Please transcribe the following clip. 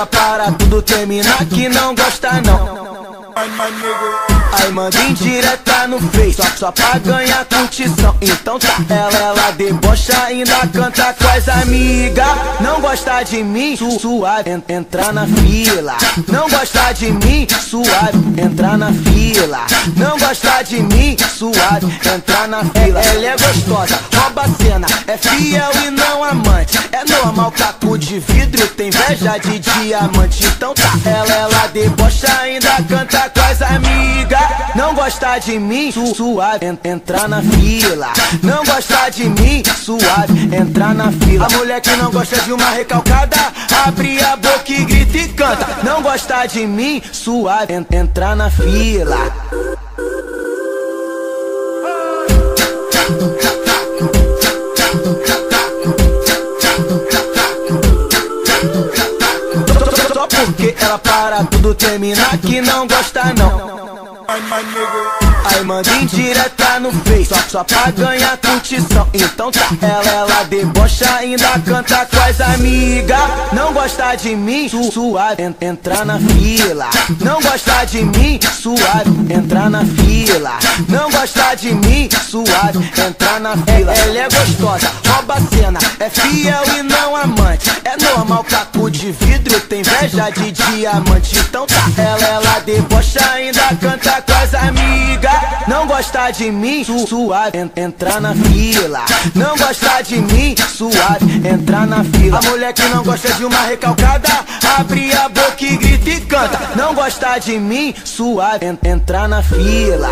ela para tudo, termina que não gosta não. Aí manda indireta no Face, só pra ganhar curtição. Então tá, ela debocha, ainda canta com as amigas. Não gosta de mim, suave, entrar na fila. Não gosta de mim, suave, entrar na fila. Não gosta de mim, suave, entrar na fila. Ela é gostosa, rouba a cena, é fiel e não amante. É normal, caco de vidro, tem inveja de diamante. Então tá, ela debocha, ainda canta com as amigas. Não gosta de mim, suave, entrar na fila. Não gosta de mim, suave, entrar na fila. A mulher que não gosta de uma recalcada, abre a boca e grita e canta. Não gosta de mim, suave, entrar na fila. Só porque ela para tudo, termina que não gosta não. Aí manda indireta no Face, só pra ganhar curtição. Então tá, ela debocha, ainda canta com as amigas. Não gosta de mim, suave, entrar na fila. Não gosta de mim, suave, entrar na fila. Não gosta de mim, suave, entrar na fila. Ela é gostosa, rouba a cena, é fiel e não amante. É normal, caco de vidro, tem inveja de diamante. Então tá, ela debocha, ainda canta com as amigas. Não gosta de mim, suave, entrar na fila. Não gosta de mim, suave, entrar na fila. A mulher que não gosta de uma recalcada, abre a boca e grita e canta. Não gosta de mim, suave, entrar na fila.